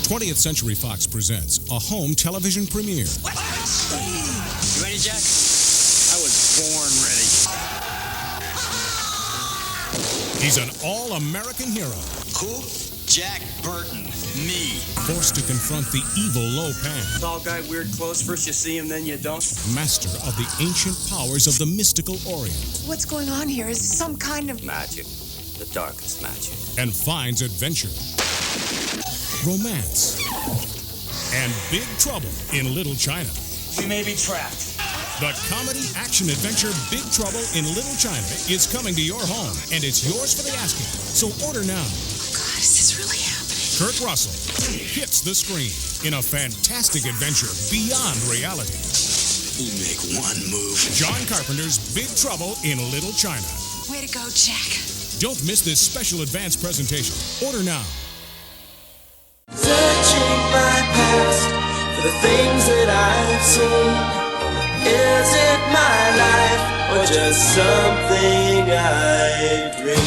20th Century Fox presents a home television premiere. What? You ready, Jack? I was born ready. He's an all-American hero. Who? Jack Burton. Me. Forced to confront the evil Lo Pan. Tall guy, weird clothes. First you see him, then you don't. Master of the ancient powers of the mystical Orient. What's going on here? Is some kind of Magic. The darkest magic. And finds adventure, romance, and big trouble in Little China. We may be trapped. The comedy action adventure Big Trouble in Little China is coming to your home, and it's yours for the asking. So order now. God, is this really happening? Kurt Russell hits the screen in a fantastic adventure beyond reality. You make one move. John Carpenter's Big Trouble in Little China. Way to go, Jack. Don't miss this special advance presentation. Order now. Searching my past for the things that I've seen. Is it my life or just something I dream?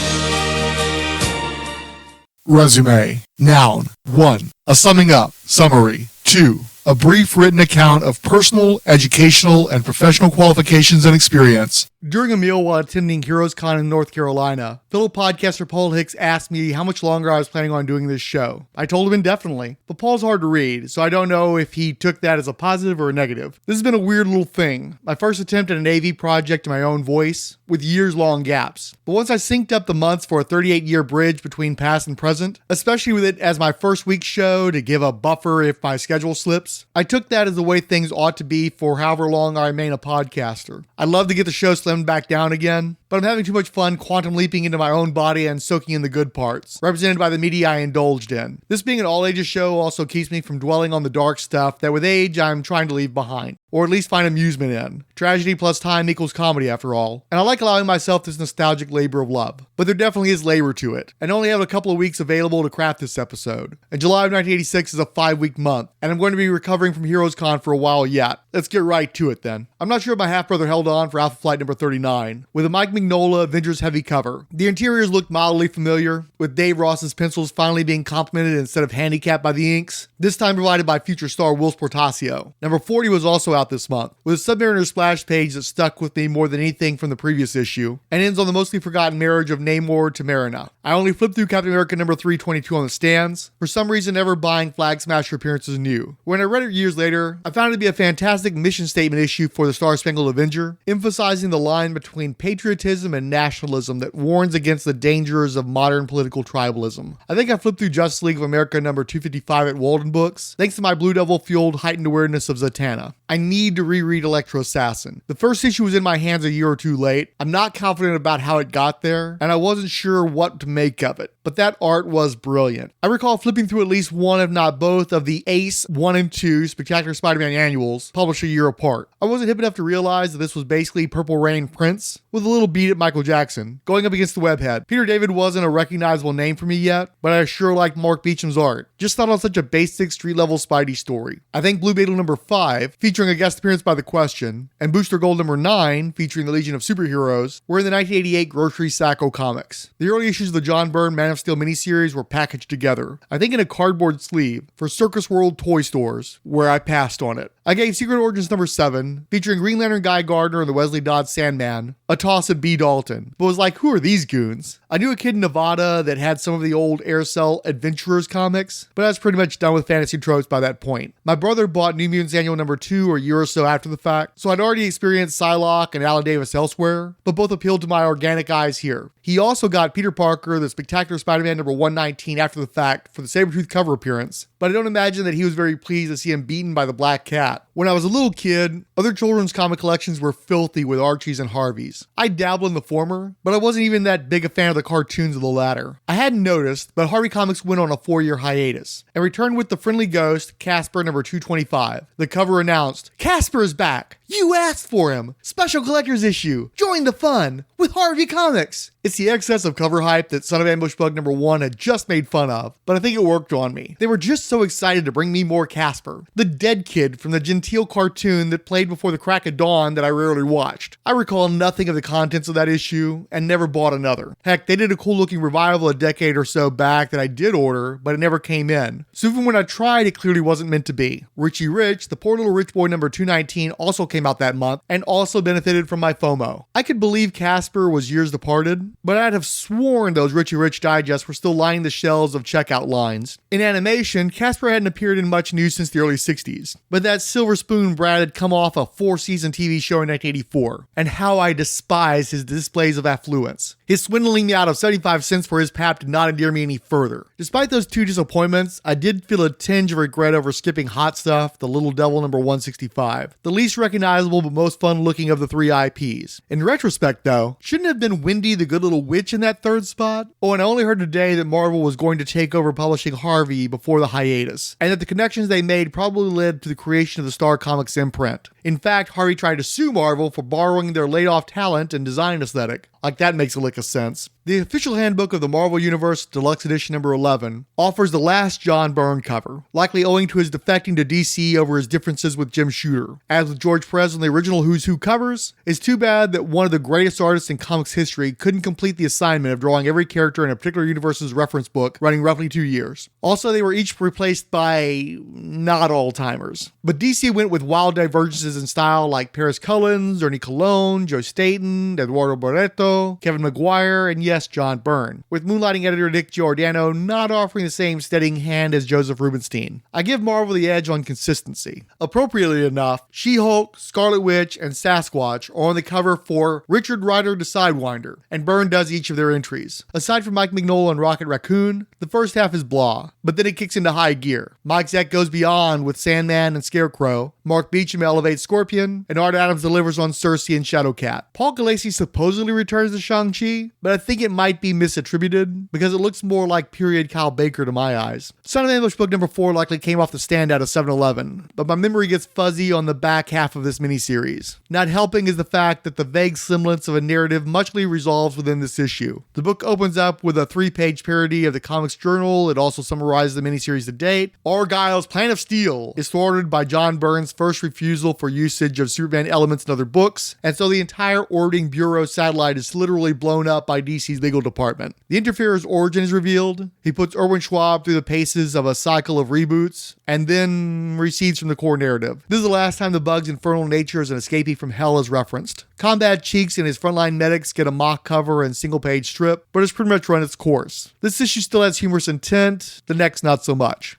Résumé. Noun. 1. A summing up. Summary. 2. A brief written account of personal, educational, and professional qualifications and experience. During a meal while attending HeroesCon in North Carolina, fellow podcaster Paul Hicks asked me how much longer I was planning on doing this show. I told him indefinitely, but Paul's hard to read, so I don't know if he took that as a positive or a negative. This has been a weird little thing. My first attempt at an AV project in my own voice, with years-long gaps. But once I synced up the months for a 38-year bridge between past and present, especially with it as my first week's show to give a buffer if my schedule slips, I took that as the way things ought to be for however long I remain a podcaster. I'd love to get the show slimmed back down again, but I'm having too much fun quantum leaping into my own body and soaking in the good parts, represented by the media I indulged in. This being an all-ages show also keeps me from dwelling on the dark stuff that with age I'm trying to leave behind, or at least find amusement in. Tragedy plus time equals comedy after all, and I like allowing myself this nostalgic labor of love. But there definitely is labor to it, and I only have a couple of weeks available to craft this episode. And July of 1986 is a 5-week month, and I'm going to be recovering from HeroesCon for a while yet. Let's get right to it then. I'm not sure if my half-brother held on for Alpha Flight number 39, with a Mike Mignola Avengers heavy cover. The interiors looked mildly familiar, with Dave Ross's pencils finally being complimented instead of handicapped by the inks, this time provided by future star Will Sportasio. Number 40 was also out this month, with a Submariner splash page that stuck with me more than anything from the previous issue, and ends on the mostly forgotten marriage of Namor to Marina. I only flipped through Captain America number 322 on the stands, for some reason never buying Flag Smasher appearances new. When I read it years later, I found it to be a fantastic mission statement issue for the Star-Spangled Avenger, emphasizing the line between patriotism and nationalism that warns against the dangers of modern political tribalism. I think I flipped through Justice League of America number 255 at Walden Books, thanks to my Blue Devil-fueled heightened awareness of Zatanna. I need to reread Electro Assassin. The first issue was in my hands a year or two late. I'm not confident about how it got there, and I wasn't sure what to make of it, but that art was brilliant. I recall flipping through at least one, if not both, of the Ace 1 and 2 Spectacular Spider-Man annuals, published a year apart. I wasn't hip enough to realize that this was basically Purple Rain Prince, with a little beat at Michael Jackson, going up against the webhead. Peter David wasn't a recognizable name for me yet, but I sure liked Mark Beecham's art. Just thought on such a basic street-level Spidey story. I think Blue Beetle number 5, featuring a guest appearance by The Question, and Booster Gold number 9, featuring the Legion of Superheroes, were in the 1988 Grocery Sacco comics. The early issues of the John Byrne Man of Steel miniseries were packaged together, I think in a cardboard sleeve, for Circus World toy stores, where I passed on it. I gave Secret Origins number 7, featuring Green Lantern Guy Gardner and the Wesley Dodds Sandman, a toss at B. Dalton, but was like, who are these goons? I knew a kid in Nevada that had some of the old Aircell Adventurers comics, but I was pretty much done with fantasy tropes by that point. My brother bought New Mutants Annual number 2 a year or so after the fact, so I'd already experienced Psylocke and Alan Davis elsewhere, but both appealed to my organic eyes here. He also got Peter Parker, the Spectacular Spider-Man number 119 after the fact for the Sabretooth cover appearance, but I don't imagine that he was very pleased to see him beaten by the Black Cat. When I was a little kid, other children's comic collections were filthy with Archies and Harveys. I dabbled in the former, but I wasn't even that big a fan of the cartoons of the latter. I hadn't noticed, but Harvey Comics went on a 4-year hiatus, and returned with the friendly ghost, Casper number 225. The cover announced, "Casper is back! You asked for him! Special collector's issue! Join the fun! with Harvey Comics. It's the excess of cover hype that Son of Ambush Bug number 1 had just made fun of, but I think it worked on me. They were just so excited to bring me more Casper, the dead kid from the genteel cartoon that played before the crack of dawn that I rarely watched. I recall nothing of the contents of that issue and never bought another. Heck, they did a cool looking revival a decade or so back that I did order, but it never came in. So even when I tried, it clearly wasn't meant to be. Richie Rich, the Poor Little Rich Boy number 219 also came out that month and also benefited from my FOMO. I could believe Casper was years departed, but I'd have sworn those Richie Rich digests were still lining the shelves of checkout lines. In animation, Casper hadn't appeared in much news since the early 60s, but that silver spoon Brad had come off a 4-season TV show in 1984, and how I despise his displays of affluence. His swindling me out of 75 cents for his pap did not endear me any further. Despite those two disappointments, I did feel a tinge of regret over skipping Hot Stuff, The Little Devil number 165, the least recognizable but most fun looking of the 3 IPs. In retrospect though, shouldn't it have been Wendy the Good Little Witch in that third spot? Oh, and I only heard today that Marvel was going to take over publishing Harvey before the hiatus, and that the connections they made probably led to the creation of the Star Comics imprint. In fact, Harvey tried to sue Marvel for borrowing their laid-off talent and design aesthetic. Like that makes a lick of sense. The official handbook of the Marvel Universe, Deluxe Edition number 11, offers the last John Byrne cover, likely owing to his defecting to DC over his differences with Jim Shooter. As with George Perez on the original Who's Who covers, it's too bad that one of the greatest artists in comics history couldn't complete the assignment of drawing every character in a particular universe's reference book, running roughly 2 years. Also, they were each replaced by not all-timers. But DC went with wild divergences in style like Paris Cullins, Ernie Colon, Joe Staton, Eduardo Barreto, Kevin Maguire, and yes, John Byrne, with moonlighting editor Nick Giordano not offering the same steadying hand as Joseph Rubinstein. I give Marvel the edge on consistency. Appropriately enough, She-Hulk, Scarlet Witch, and Sasquatch are on the cover for Richard Rider to Sidewinder, and Byrne does each of their entries. Aside from Mike Mignola and Rocket Raccoon, the first half is blah, but then it kicks into high gear. Mike Zeck goes beyond with Sandman and Scarecrow, Mark Beecham elevates Scorpion, and Art Adams delivers on Cersei and Shadowcat. Paul Gulacy supposedly returns to Shang-Chi, but I think it might be misattributed because it looks more like period Kyle Baker to my eyes. Son of Ambush book number 4 likely came off the standout of 7-Eleven, but my memory gets fuzzy on the back half of this miniseries. Not helping is the fact that the vague semblance of a narrative muchly resolves within this issue. The book opens up with a 3-page parody of the Comics Journal. It also summarizes the miniseries to date. Argyle's Plan of Steel is thwarted by John Byrne's first refusal for usage of Superman elements in other books, and so the entire Orbiting Bureau satellite is literally blown up by DC's legal department. The Interferer's origin is revealed. He puts Erwin Schwab through the paces of a cycle of reboots, and then recedes from the core narrative. This is the last time the Bug's infernal nature as an escapee from hell is referenced. Combat Cheeks and his frontline medics get a mock cover and single-page strip, but it's pretty much run its course. This issue still has humorous intent, the next not so much.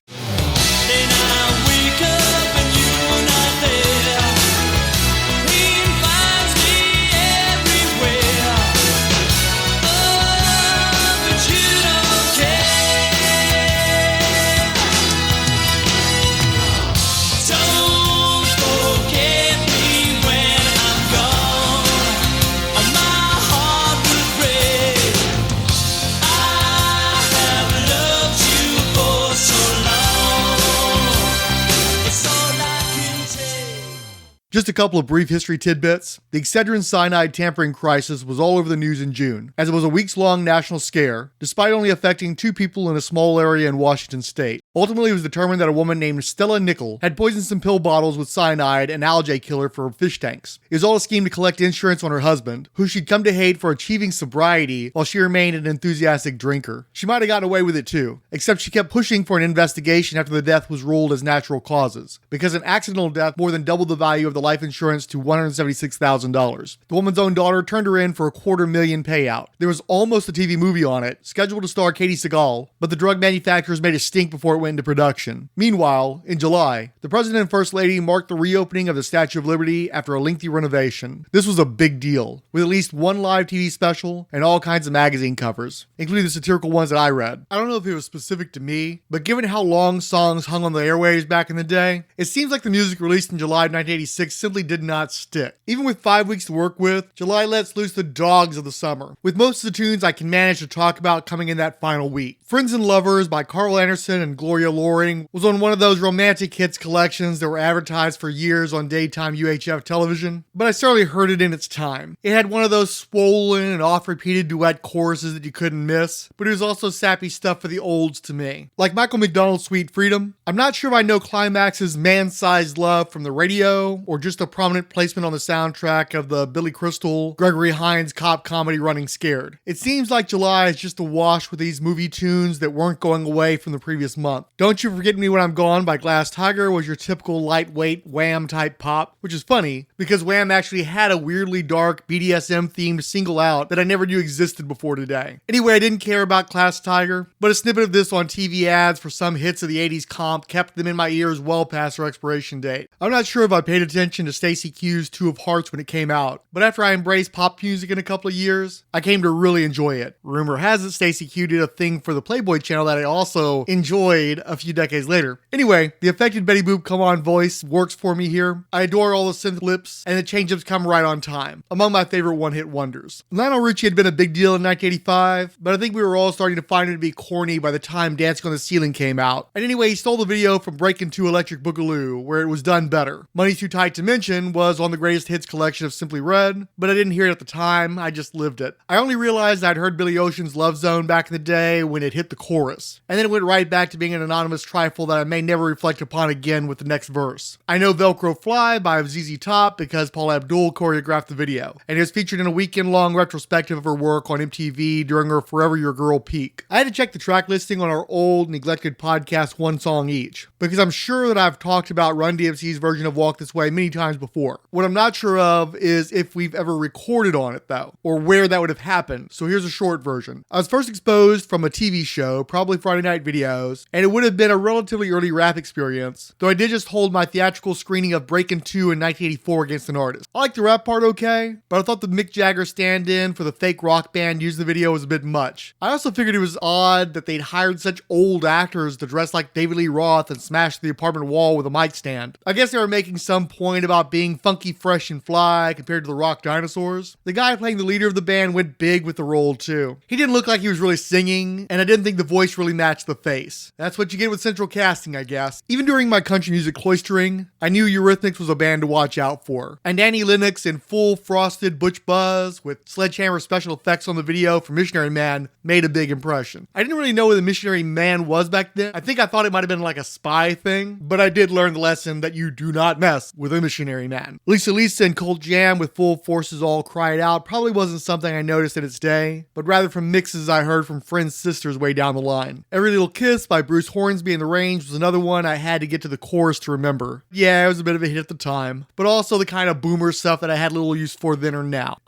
Just a couple of brief history tidbits. The Excedrin cyanide tampering crisis was all over the news in June, as it was a weeks-long national scare, despite only affecting 2 people in a small area in Washington state. Ultimately, it was determined that a woman named Stella Nickel had poisoned some pill bottles with cyanide and algae killer for fish tanks. It was all a scheme to collect insurance on her husband, who she'd come to hate for achieving sobriety while she remained an enthusiastic drinker. She might have gotten away with it too, except she kept pushing for an investigation after the death was ruled as natural causes, because an accidental death more than doubled the value of the life insurance to $176,000. The woman's own daughter turned her in for a $250,000 payout. There was almost a TV movie on it, scheduled to star Katie Seagal, but the drug manufacturers made it stink before it went into production. Meanwhile, in July, the President and First Lady marked the reopening of the Statue of Liberty after a lengthy renovation. This was a big deal, with at least one live TV special and all kinds of magazine covers, including the satirical ones that I read. I don't know if it was specific to me, but given how long songs hung on the airwaves back in the day, it seems like the music released in July of 1986 simply did not stick. Even with 5 weeks to work with, July lets loose the dogs of the summer, with most of the tunes I can manage to talk about coming in that final week. Friends and Lovers by Carl Anderson and Gloria Gloria Loring was on one of those romantic hits collections that were advertised for years on daytime UHF television, but I certainly heard it in its time. It had one of those swollen and oft-repeated duet choruses that you couldn't miss, but it was also sappy stuff for the olds to me. Like Michael McDonald's Sweet Freedom, I'm not sure if I know Climax's Man-Sized Love from the radio, or just a prominent placement on the soundtrack of the Billy Crystal, Gregory Hines cop comedy Running Scared. It seems like July is just awash with these movie tunes that weren't going away from the previous month. Don't You Forget Me When I'm Gone by Glass Tiger was your typical lightweight Wham type pop, which is funny because Wham actually had a weirdly dark BDSM themed single out that I never knew existed before today. Anyway, I didn't care about Glass Tiger, but a snippet of this on TV ads for some hits of the 80s comp kept them in my ears well past their expiration date. I'm not sure if I paid attention to Stacey Q's Two of Hearts when it came out, but after I embraced pop music in a couple of years, I came to really enjoy it. Rumor has it Stacey Q did a thing for the Playboy channel that I also enjoyed a few decades later. Anyway, the affected Betty Boop come on voice works for me here. I adore all the synth lips, and the change-ups come right on time. Among my favorite one-hit wonders. Lionel Richie had been a big deal in 1985, but I think we were all starting to find it to be corny by the time Dancing on the Ceiling came out. And anyway, he stole the video from Breakin' 2 Electric Boogaloo, where it was done better. Money Too Tight to Mention was on the Greatest Hits collection of Simply Red, but I didn't hear it at the time, I just lived it. I only realized I'd heard Billy Ocean's Love Zone back in the day when it hit the chorus, and then it went right back to being an anonymous trifle that I may never reflect upon again with the next verse. I know Velcro Fly by ZZ Top because Paula Abdul choreographed the video, and it was featured in a weekend-long retrospective of her work on MTV during her Forever Your Girl peak. I had to check the track listing on our old, neglected podcast One Song Each, because I'm sure that I've talked about Run DMC's version of Walk This Way many times before. What I'm not sure of is if we've ever recorded on it though, or where that would have happened, so here's a short version. I was first exposed from a TV show, probably Friday Night Videos, and it would have been a relatively early rap experience, though I did just hold my theatrical screening of Breakin' 2 in 1984 against an artist. I liked the rap part okay, but I thought the Mick Jagger stand-in for the fake rock band used in the video was a bit much. I also figured it was odd that they'd hired such old actors to dress like David Lee Roth and smash the apartment wall with a mic stand. I guess they were making some point about being funky, fresh, and fly compared to the rock dinosaurs. The guy playing the leader of the band went big with the role too. He didn't look like he was really singing, and I didn't think the voice really matched the face. That's what you get with central casting, I guess. Even during my country music cloistering, I knew Eurythmics was a band to watch out for. And Annie Lennox in full frosted butch buzz with sledgehammer special effects on the video for Missionary Man made a big impression. I didn't really know what the Missionary Man was back then. I think I thought it might have been like a spy thing, but I did learn the lesson that you do not mess with a Missionary Man. Lisa and Colt Jam with Full Forces All Cried Out probably wasn't something I noticed in its day, but rather from mixes I heard from friends' sisters way down the line. Every Little Kiss by Bruce Hornsby in the Range was another one I had to get to the chorus to remember. Yeah, it was a bit of a hit at the time, but also the kind of boomer stuff that I had little use for then or now.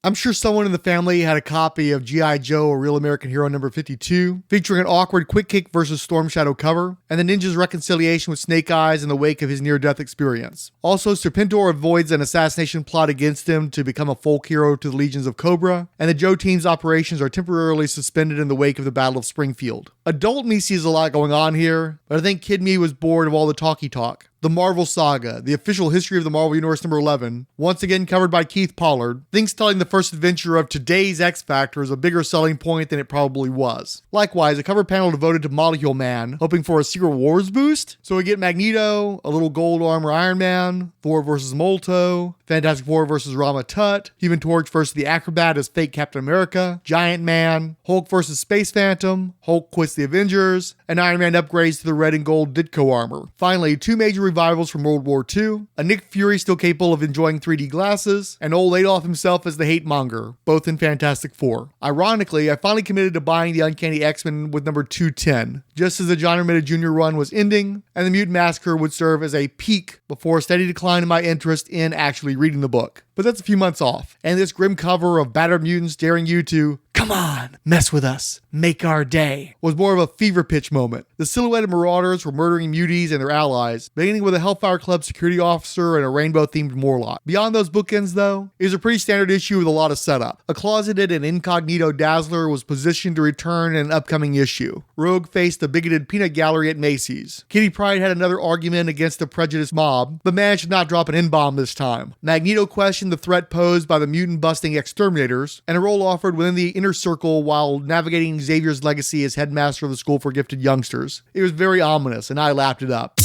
I'm sure someone in the family had a copy of G.I. Joe, A Real American Hero number 52, featuring an awkward Quick Kick versus Storm Shadow cover, and the ninja's reconciliation with Snake Eyes in the wake of his near-death experience. Also, Serpentor avoids an assassination plot against him to become a folk hero to the legions of Cobra, and the Joe team's operations are temporarily suspended in the wake of the Battle of Springfield. Adult me sees a lot going on here, but I think kid me was bored of all the talky talk. The Marvel Saga, the official history of the Marvel Universe number 11, once again covered by Keith Pollard, thinks telling the first adventure of today's X-Factor is a bigger selling point than it probably was. Likewise, a cover panel devoted to Molecule Man, hoping for a Secret Wars boost, so we get Magneto, a little gold armor Iron Man, Thor vs. Molto, Fantastic Four vs. Rama Tut, Human Torch vs. the Acrobat as fake Captain America, Giant Man, Hulk vs. Space Phantom, Hulk quits the Avengers, and Iron Man upgrades to the red and gold Ditko armor. Finally, two major revivals from World War II, a Nick Fury still capable of enjoying 3D glasses, and old Adolf himself as the hate monger, both in Fantastic Four. Ironically, I finally committed to buying the Uncanny X-Men with number 210, just as the John Romita Jr. run was ending, and the Mutant Massacre would serve as a peak before a steady decline in my interest in actually reading the book. But that's a few months off, and this grim cover of battered mutants daring you to, come on, mess with us, make our day, was more of a fever pitch moment. The silhouetted marauders were murdering muties and their allies, beginning with a Hellfire Club security officer and a rainbow-themed Morlock. Beyond those bookends, though, it was a pretty standard issue with a lot of setup. A closeted and incognito Dazzler was positioned to return in an upcoming issue. Rogue faced the bigoted peanut gallery at Macy's. Kitty Pryde had another argument against the prejudiced mob, but managed to not drop an N-bomb this time. Magneto questioned the threat posed by the mutant-busting exterminators, and a role offered within the inner circle while navigating Xavier's legacy as headmaster of the School for Gifted Youngsters. It was very ominous, and I lapped it up.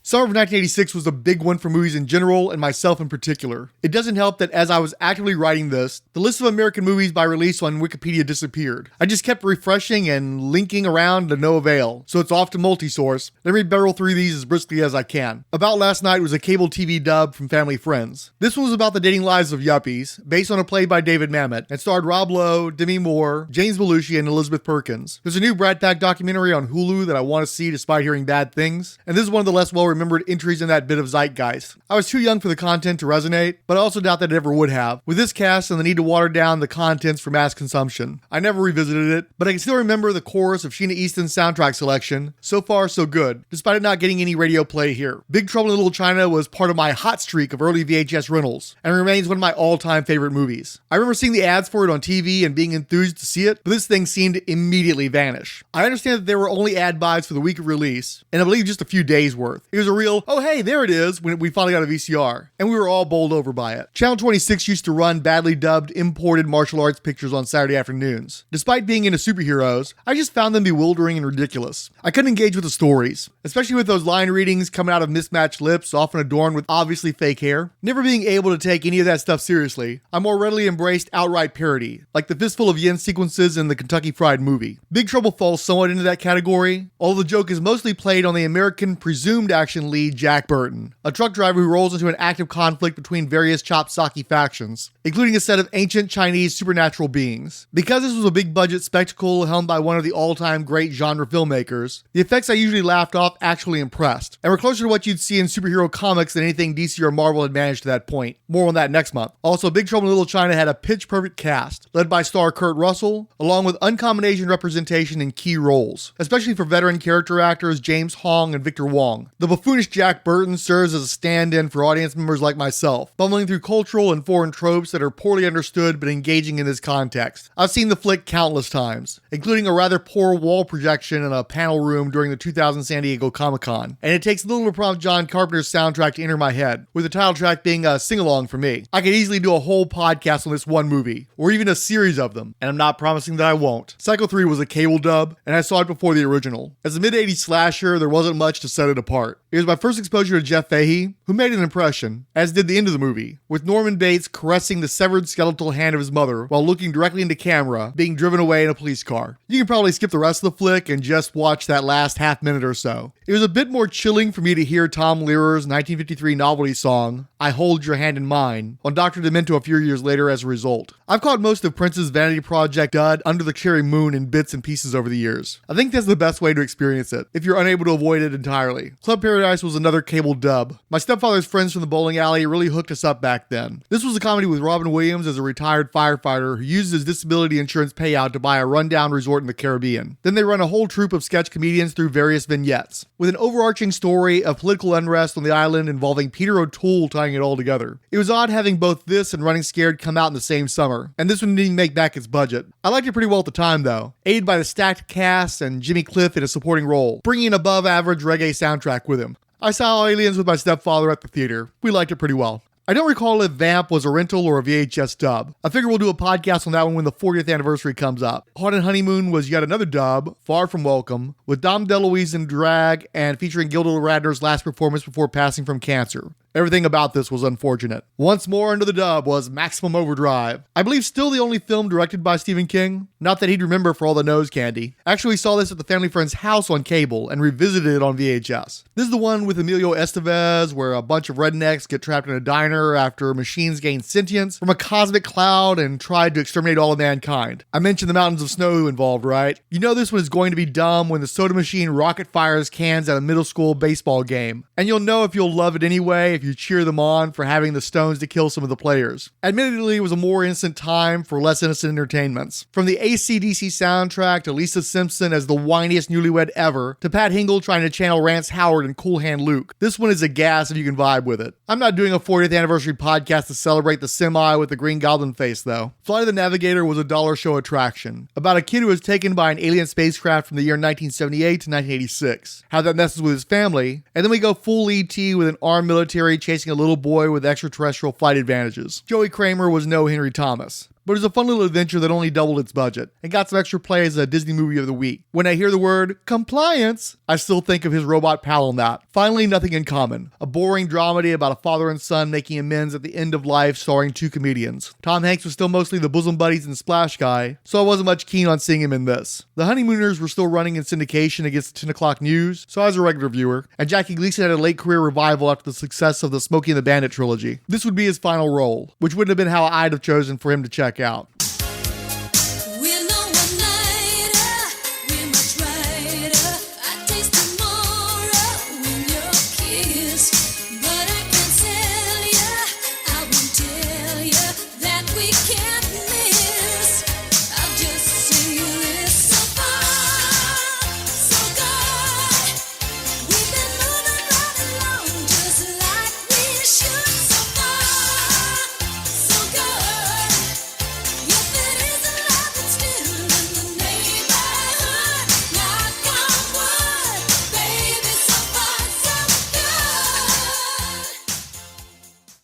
Summer of 1986 was a big one for movies in general, and myself in particular. It doesn't help that as I was actively writing this, the list of American movies by release on Wikipedia disappeared. I just kept refreshing and linking around to no avail, so it's off to multi-source. Let me barrel through these as briskly as I can. About Last Night was a cable TV dub from Family Friends. This one was about the dating lives of yuppies, based on a play by David Mamet, and starred Rob Lowe, Demi Moore, James Belushi, and Elizabeth Perkins. There's a new Brat Pack documentary on Hulu that I want to see despite hearing bad things, and this is one of the less well-remembered entries in that bit of zeitgeist. I was too young for the content to resonate, but I also doubt that it ever would have. With this cast and the need to water down the contents for mass consumption, I never revisited it, but I can still remember the chorus of Sheena Easton's soundtrack selection, So Far So Good, despite it not getting any radio play here. Big Trouble in Little China was part of my hot streak of early VHS rentals, and remains one of my all-time favorite movies. I remember seeing the ads for it on TV and being enthused to see it, but this thing seemed to immediately vanish. I understand that there were only ad buys for the week of release, and I believe just a few days worth. It was a real, oh hey, there it is, when we finally got a VCR, and we were all bowled over by it. Channel 26 used to run badly dubbed, imported martial arts pictures on Saturday afternoons. Despite being into superheroes, I just found them bewildering and ridiculous. I couldn't engage with the stories, especially with those line readings coming out of mismatched lips, often adorned with obviously fake hair. Never being able to take any of that stuff seriously, I more readily embraced outright parody, like the fistful of yen sequences in the Kentucky Fried Movie. Big Trouble falls somewhat into that category, although the joke is mostly played on the American presumed action lead Jack Burton, a truck driver who rolls into an active conflict between various Chopsaki factions, including a set of ancient Chinese supernatural beings. Because this was a big budget spectacle helmed by one of the all-time great genre filmmakers, the effects I usually laughed off actually impressed, and were closer to what you'd see in superhero comics than anything DC or Marvel had managed to that point. More on that next month. Also, Big Trouble in Little China had a pitch-perfect cast, led by star Kurt Russell, along with uncommon Asian representation in key roles, especially for veteran character actors James Hong and Victor Wong. The buffoonish Jack Burton serves as a stand-in for audience members like myself, bumbling through cultural and foreign tropes that are poorly understood but engaging in this context. I've seen the flick countless times, including a rather poor wall projection in a panel room during the 2000 San Diego Comic-Con, and it takes little to prompt John Carpenter's soundtrack to enter my head, with the title track being a sing-along for me. I could easily do a whole podcast on this one movie, or even a series of them, and I'm not promising that I won't. Psycho 3 was a cable dub, and I saw it before the original. As a mid-80s slasher, there wasn't much to set it apart. It was my first exposure to Jeff Fahey, who made an impression, as did the end of the movie, with Norman Bates caressing the severed skeletal hand of his mother while looking directly into camera, being driven away in a police car. You can probably skip the rest of the flick and just watch that last half minute or so. It was a bit more chilling for me to hear Tom Lehrer's 1953 novelty song, I Hold Your Hand in Mine, on Dr. Demento a few years later as a result. I've caught most of Prince's Vanity Project dud Under the Cherry Moon in bits and pieces over the years. I think that's the best way to experience it, if you're unable to avoid it entirely. Club Paradise was another cable dub. My stepfather's friends from the bowling alley really hooked us up back then. This was a comedy with Robin Williams as a retired firefighter who used his disability insurance payout to buy a rundown resort in the Caribbean. Then they run a whole troupe of sketch comedians through various vignettes, with an overarching story of political unrest on the island involving Peter O'Toole tying it all together. It was odd having both this and Running Scared come out in the same summer, and this one didn't make back its budget. I liked it pretty well at the time though, aided by the stacked cast and Jimmy Cliff in a supporting role, bringing an above average reggae soundtrack with him. I saw Aliens with my stepfather at the theater. We liked it pretty well. I don't recall if Vamp was a rental or a VHS dub. I figure we'll do a podcast on that one when the 40th anniversary comes up. Haunted Honeymoon was yet another dub, Far From Welcome, with Dom DeLuise in drag and featuring Gilda Radner's last performance before passing from cancer. Everything about this was unfortunate. Once more under the dub was Maximum Overdrive. I believe still the only film directed by Stephen King. Not that he'd remember for all the nose candy. Actually, we saw this at the family friend's house on cable and revisited it on VHS. This is the one with Emilio Estevez where a bunch of rednecks get trapped in a diner after machines gain sentience from a cosmic cloud and tried to exterminate all of mankind. I mentioned the mountains of snow involved, right? You know this one is going to be dumb when the soda machine rocket fires cans at a middle school baseball game. And you'll know if you'll love it anyway if you cheer them on for having the stones to kill some of the players. Admittedly, it was a more innocent time for less innocent entertainments. From the AC/DC soundtrack to Lisa Simpson as the whiniest newlywed ever, to Pat Hingle trying to channel Rance Howard and Cool Hand Luke. This one is a gas if you can vibe with it. I'm not doing a 40th anniversary podcast to celebrate the semi with the Green Goblin face though. Flight of the Navigator was a dollar show attraction, about a kid who was taken by an alien spacecraft from the year 1978 to 1986. How that messes with his family, and then we go full E.T. with an armed military chasing a little boy with extraterrestrial flight advantages. Joey Kramer was no Henry Thomas. But it was a fun little adventure that only doubled its budget, and got some extra play as a Disney movie of the week. When I hear the word compliance, I still think of his robot pal on that. Finally, Nothing in Common, a boring dramedy about a father and son making amends at the end of life starring two comedians. Tom Hanks was still mostly the bosom buddies and splash guy, so I wasn't much keen on seeing him in this. The Honeymooners were still running in syndication against the 10 o'clock news, so I was a regular viewer, and Jackie Gleason had a late career revival after the success of the Smokey and the Bandit trilogy. This would be his final role, which wouldn't have been how I'd have chosen for him to check out.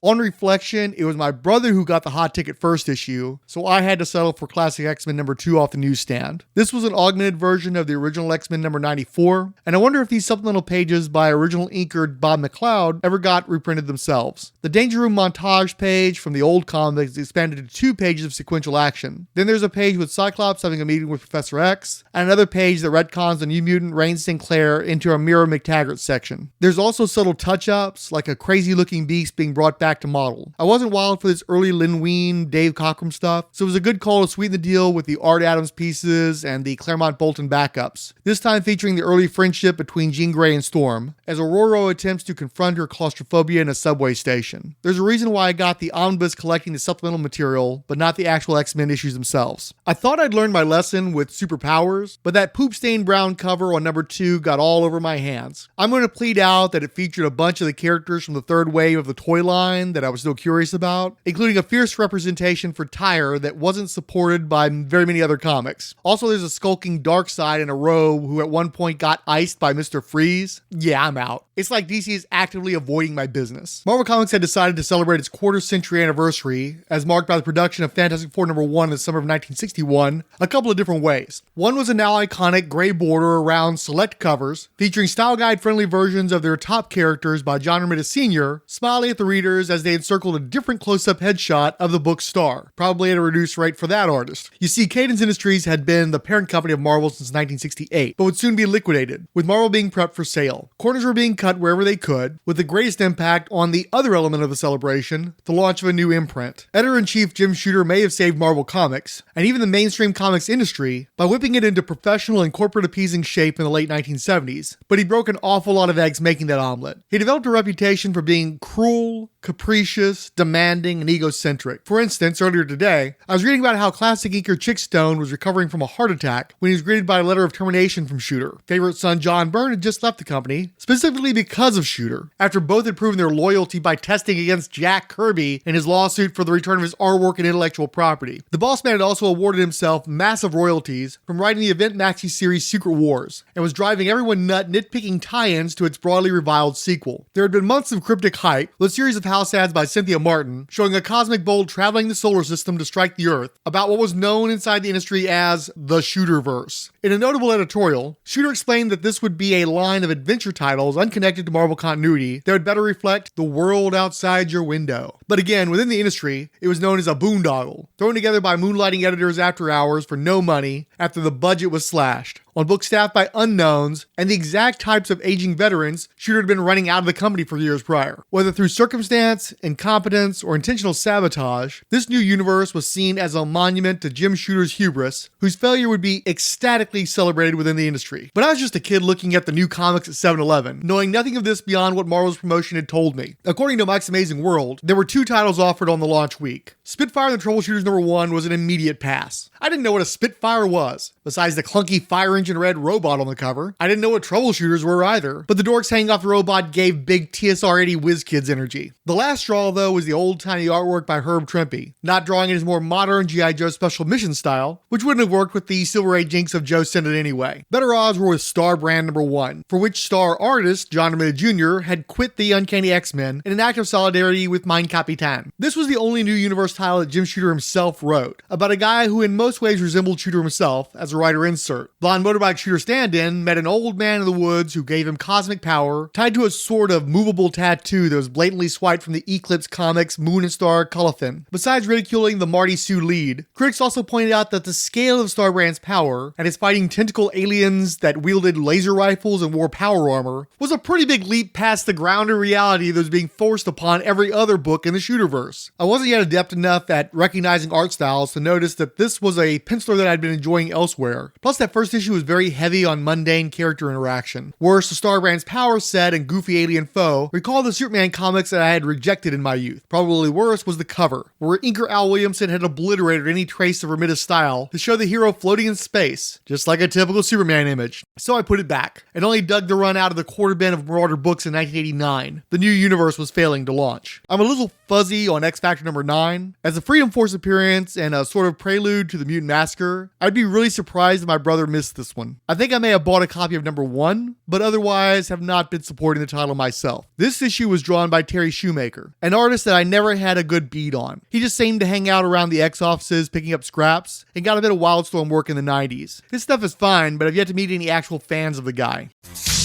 On reflection, it was my brother who got the hot ticket first issue, so I had to settle for Classic X-Men number 2 off the newsstand. This was an augmented version of the original X-Men number 94, and I wonder if these supplemental pages by original inker Bob McLeod ever got reprinted themselves. The Danger Room montage page from the old comics expanded to 2 pages of sequential action. Then there's a page with Cyclops having a meeting with Professor X, and another page that retcons the New Mutant Rain Sinclair into a Mira McTaggart section. There's also subtle touch-ups, like a crazy-looking beast being brought back to model. I wasn't wild for this early Lin Wein, Dave Cockrum stuff, so it was a good call to sweeten the deal with the Art Adams pieces and the Claremont Bolton backups, this time featuring the early friendship between Jean Grey and Storm, as Aurora attempts to confront her claustrophobia in a subway station. There's a reason why I got the omnibus collecting the supplemental material, but not the actual X-Men issues themselves. I thought I'd learned my lesson with superpowers, but that poop-stained brown cover on number 2 got all over my hands. I'm going to plead out that it featured a bunch of the characters from the third wave of the toy line that I was still curious about, including a fierce representation for Tyre that wasn't supported by very many other comics. Also, there's a skulking Darkseid in a robe who at one point got iced by Mr. Freeze. Yeah, I'm out. It's like DC is actively avoiding my business. Marvel Comics had decided to celebrate its quarter-century anniversary, as marked by the production of Fantastic Four number 1 in the summer of 1961, a couple of different ways. One was a now iconic gray border around select covers, featuring style guide-friendly versions of their top characters by John Romita Sr., smiling at the readers as they encircled a different close-up headshot of the book's star, probably at a reduced rate for that artist. You see, Cadence Industries had been the parent company of Marvel since 1968, but would soon be liquidated, with Marvel being prepped for sale. Corners were being cut wherever they could, with the greatest impact on the other element of the celebration, the launch of a new imprint. Editor-in-Chief Jim Shooter may have saved Marvel Comics, and even the mainstream comics industry, by whipping it into professional and corporate appeasing shape in the late 1970s, but he broke an awful lot of eggs making that omelet. He developed a reputation for being cruel, capricious, demanding, and egocentric. For instance, earlier today, I was reading about how classic inker Chick Stone was recovering from a heart attack when he was greeted by a letter of termination from Shooter. Favorite son John Byrne had just left the company, specifically because of Shooter, after both had proven their loyalty by testing against Jack Kirby in his lawsuit for the return of his artwork and intellectual property. The boss man had also awarded himself massive royalties from writing the event maxi series Secret Wars, and was driving everyone nut nitpicking tie-ins to its broadly reviled sequel. There had been months of cryptic hype, the series of house ads by Cynthia Martin showing a cosmic bolt traveling the solar system to strike the Earth about what was known inside the industry as the Shooterverse. In a notable editorial, Shooter explained that this would be a line of adventure titles unconnected to Marvel continuity that would better reflect the world outside your window. But again, within the industry, it was known as a boondoggle, thrown together by moonlighting editors after hours for no money after the budget was slashed. On books staffed by unknowns and the exact types of aging veterans Shooter had been running out of the company for years prior. Whether through circumstance, incompetence, or intentional sabotage, this new universe was seen as a monument to Jim Shooter's hubris, whose failure would be ecstatically celebrated within the industry. But I was just a kid looking at the new comics at 7-Eleven, knowing nothing of this beyond what Marvel's promotion had told me. According to Mike's Amazing World, there were 2 titles offered on the launch week. Spitfire and the Troubleshooters #1 was an immediate pass. I didn't know what a Spitfire was, besides the clunky fire engine red robot on the cover. I didn't know what Troubleshooters were either, but the dorks hanging off the robot gave big TSR-80 whiz kids energy. The last straw, though, was the old-timey artwork by Herb Trimpe, not drawing in his more modern G.I. Joe Special Mission style, which wouldn't have worked with the Silver Age inks of Joe Sinnott anyway. Better odds were with Star Brand #1, for which Star artist John Romita Jr. had quit the Uncanny X-Men in an act of solidarity with Mein Kapitan. This was the only new universe title that Jim Shooter himself wrote, about a guy who in most ways resembled Shooter himself as a writer insert. Blonde motorbike Shooter stand-in met an old man in the woods who gave him cosmic power, tied to a sort of movable tattoo that was blatantly swiped from the Eclipse Comics Moon and Star Colophon. Besides ridiculing the Marty Sue lead, critics also pointed out that the scale of Starbrand's power, and his fighting tentacle aliens that wielded laser rifles and wore power armor, was a pretty big leap past the grounded reality that was being forced upon every other book in the Shooterverse. I wasn't yet adept enough at recognizing art styles to notice that this was a penciler that I'd been enjoying elsewhere. Plus, that first issue was very heavy on mundane character interaction. Worse, the Starbrand's power set and goofy alien foe recalled the Superman comics that I had rejected in my youth. Probably worse was the cover, where inker Al Williamson had obliterated any trace of Romita's style to show the hero floating in space, just like a typical Superman image. So I put it back, and only dug the run out of the quarter bin of Marauder books in 1989. The new universe was failing to launch. I'm a little fuzzy on X Factor #9. As a Freedom Force appearance and a sort of prelude to the Mutant Massacre, I'd be really surprised if my brother missed this one. I think I may have bought a copy of #1, but otherwise have not been supporting the title myself. This issue was drawn by Terry Shoemaker, an artist that I never had a good beat on. He just seemed to hang out around the X offices picking up scraps, and got a bit of Wildstorm work in the 90s. His stuff is fine, but I've yet to meet any actual fans of the guy.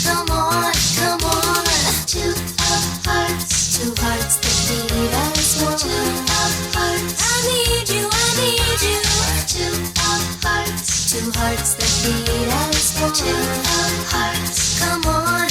Come on, two hearts that beat as one. Two hearts, I need you. Two hearts that beat as one. Two hearts, come on.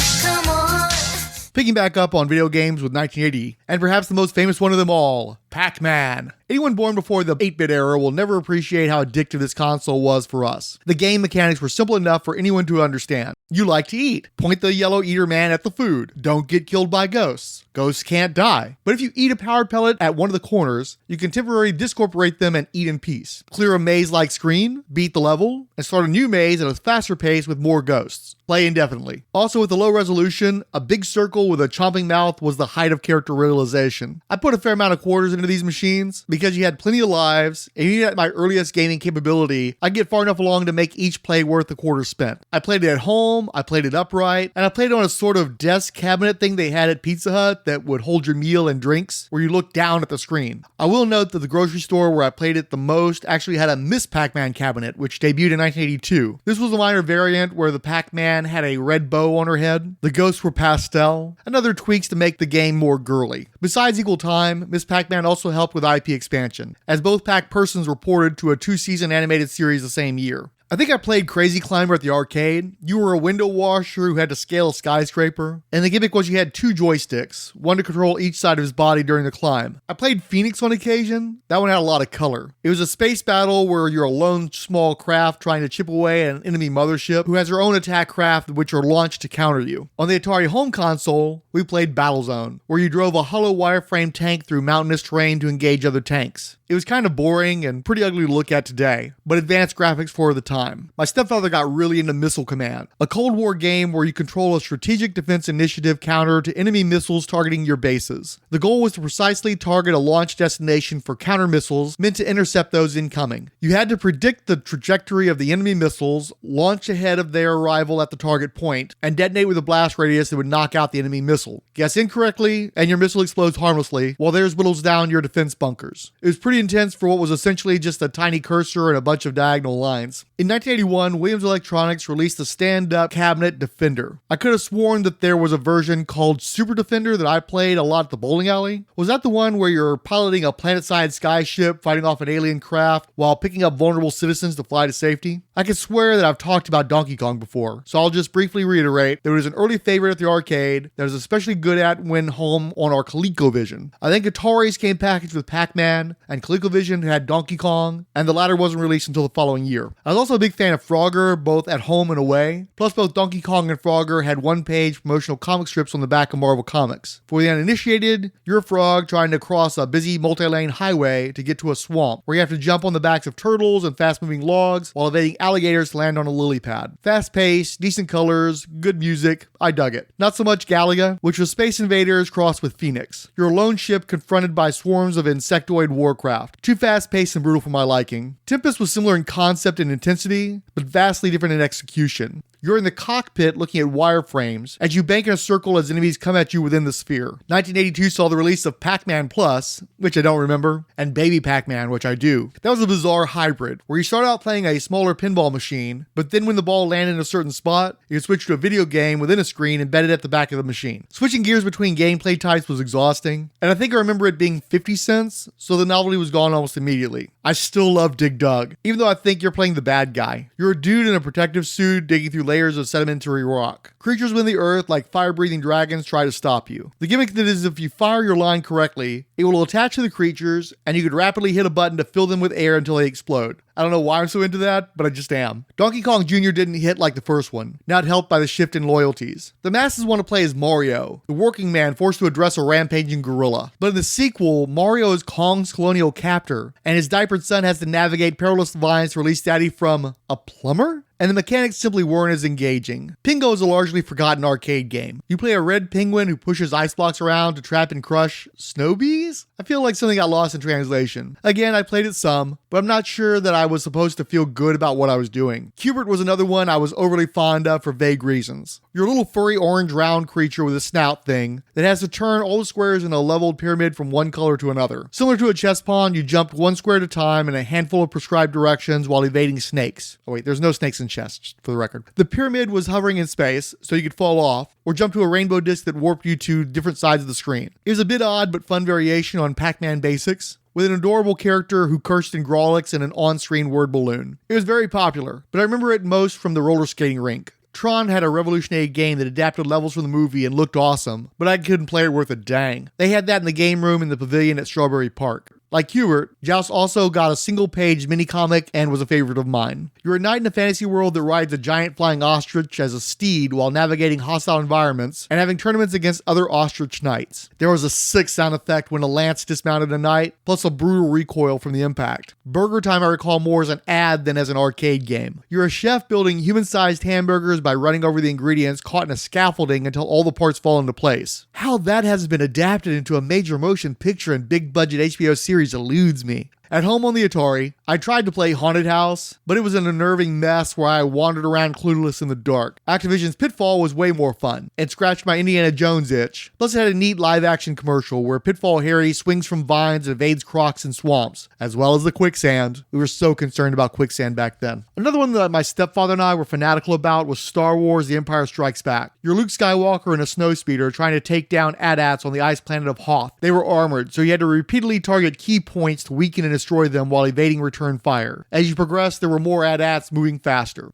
Picking back up on video games with 1980, and perhaps the most famous one of them all, Pac-Man. Anyone born before the 8-bit era will never appreciate how addictive this console was for us. The game mechanics were simple enough for anyone to understand. You like to eat. Point the yellow eater man at the food. Don't get killed by ghosts. Ghosts can't die. But if you eat a power pellet at one of the corners, you can temporarily discorporate them and eat in peace. Clear a maze-like screen, beat the level, and start a new maze at a faster pace with more ghosts. Play indefinitely. Also, with the low resolution, a big circle with a chomping mouth was the height of character realization. I put a fair amount of quarters into these machines because you had plenty of lives, and even at my earliest gaming capability, I'd get far enough along to make each play worth the quarter spent. I played it at home, I played it upright, and I played it on a sort of desk cabinet thing they had at Pizza Hut that would hold your meal and drinks, where you look down at the screen. I will note that the grocery store where I played it the most actually had a Miss Pac-Man cabinet, which debuted in 1982. This was a minor variant where the Pac-Man had a red bow on her head, the ghosts were pastel, and other tweaks to make the game more girly. Besides Equal Time, Miss Pac-Man also helped with IP expansion, as both Pac-Persons reported to a 2-season animated series the same year. I think I played Crazy Climber at the arcade. You were a window washer who had to scale a skyscraper, and the gimmick was you had 2 joysticks, one to control each side of his body during the climb. I played Phoenix on occasion. That one had a lot of color. It was a space battle where you're a lone small craft trying to chip away at an enemy mothership who has her own attack craft which are launched to counter you. On the Atari home console, we played Battlezone, where you drove a hollow wireframe tank through mountainous terrain to engage other tanks. It was kind of boring and pretty ugly to look at today, but advanced graphics for the time. time. My stepfather got really into Missile Command, a Cold War game where you control a strategic defense initiative counter to enemy missiles targeting your bases. The goal was to precisely target a launch destination for counter missiles meant to intercept those incoming. You had to predict the trajectory of the enemy missiles, launch ahead of their arrival at the target point, and detonate with a blast radius that would knock out the enemy missile. Guess incorrectly, and your missile explodes harmlessly, while theirs whittles down your defense bunkers. It was pretty intense for what was essentially just a tiny cursor and a bunch of diagonal lines. In 1981, Williams Electronics released the stand-up cabinet Defender. I could have sworn that there was a version called Super Defender that I played a lot at the bowling alley. Was that the one where you're piloting a planet-side skyship fighting off an alien craft while picking up vulnerable citizens to fly to safety? I could swear that I've talked about Donkey Kong before, so I'll just briefly reiterate that it was an early favorite at the arcade that I was especially good at when home on our ColecoVision. I think Atari's came packaged with Pac-Man, and ColecoVision had Donkey Kong, and the latter wasn't released until the following year. I was also a big fan of Frogger, both at home and away. Plus, both Donkey Kong and Frogger had one-page promotional comic strips on the back of Marvel Comics. For the uninitiated, you're a frog trying to cross a busy multi-lane highway to get to a swamp, where you have to jump on the backs of turtles and fast-moving logs while evading alligators to land on a lily pad. Fast-paced, decent colors, good music. I dug it. Not so much Galaga, which was Space Invaders crossed with Phoenix. You're a lone ship confronted by swarms of insectoid warcraft. Too fast-paced and brutal for my liking. Tempest was similar in concept and intensity, but vastly different in execution. You're in the cockpit looking at wireframes as you bank in a circle as enemies come at you within the sphere. 1982 saw the release of Pac-Man Plus, which I don't remember, and Baby Pac-Man, which I do. That was a bizarre hybrid, where you start out playing a smaller pinball machine, but then when the ball landed in a certain spot, you could switch to a video game within a screen embedded at the back of the machine. Switching gears between gameplay types was exhausting, and I think I remember it being 50 cents, so the novelty was gone almost immediately. I still love Dig Dug, even though I think you're playing the bad guy. You're a dude in a protective suit digging through layers of sedimentary rock. Creatures within the earth, like fire-breathing dragons, try to stop you. The gimmick that is if you fire your line correctly, it will attach to the creatures, and you could rapidly hit a button to fill them with air until they explode. I don't know why I'm so into that, but I just am. Donkey Kong Jr. didn't hit like the first one, not helped by the shift in loyalties. The masses want to play as Mario, the working man forced to address a rampaging gorilla. But in the sequel, Mario is Kong's colonial captor, and his diapered son has to navigate perilous vines to release Daddy from a plumber? And the mechanics simply weren't as engaging. Pingo is a largely forgotten arcade game. You play a red penguin who pushes ice blocks around to trap and crush snow bees? I feel like something got lost in translation. Again, I played it some, but I'm not sure that I was supposed to feel good about what I was doing. Cubert was another one I was overly fond of for vague reasons. You're a little furry orange round creature with a snout thing that has to turn all the squares in a leveled pyramid from one color to another. Similar to a chess pawn, you jumped one square at a time in a handful of prescribed directions while evading snakes. Oh wait, there's no snakes in chess, for the record. The pyramid was hovering in space, so you could fall off, or jump to a rainbow disc that warped you to different sides of the screen. It was a bit odd but fun variation on Pac-Man basics, with an adorable character who cursed in Grolix and an on-screen word balloon. It was very popular, but I remember it most from the roller skating rink. Tron had a revolutionary game that adapted levels from the movie and looked awesome, but I couldn't play it worth a dang. They had that in the game room in the pavilion at Strawberry Park. Like Hubert, Joust also got a single-page mini-comic and was a favorite of mine. You're a knight in a fantasy world that rides a giant flying ostrich as a steed while navigating hostile environments and having tournaments against other ostrich knights. There was a sick sound effect when a lance dismounted a knight, plus a brutal recoil from the impact. Burger Time I recall more as an ad than as an arcade game. You're a chef building human-sized hamburgers by running over the ingredients caught in a scaffolding until all the parts fall into place. How that hasn't been adapted into a major motion picture and big-budget HBO series eludes me. At home on the Atari, I tried to play Haunted House, but it was an unnerving mess where I wandered around clueless in the dark. Activision's Pitfall was way more fun, and scratched my Indiana Jones itch. Plus it had a neat live-action commercial where Pitfall Harry swings from vines and evades crocs and swamps, as well as the quicksand. We were so concerned about quicksand back then. Another one that my stepfather and I were fanatical about was Star Wars The Empire Strikes Back. You're Luke Skywalker in a snowspeeder trying to take down AT-ATs on the ice planet of Hoth. They were armored, so you had to repeatedly target key points to weaken and destroy them while evading return fire. As you progress, there were more AT-ATs moving faster.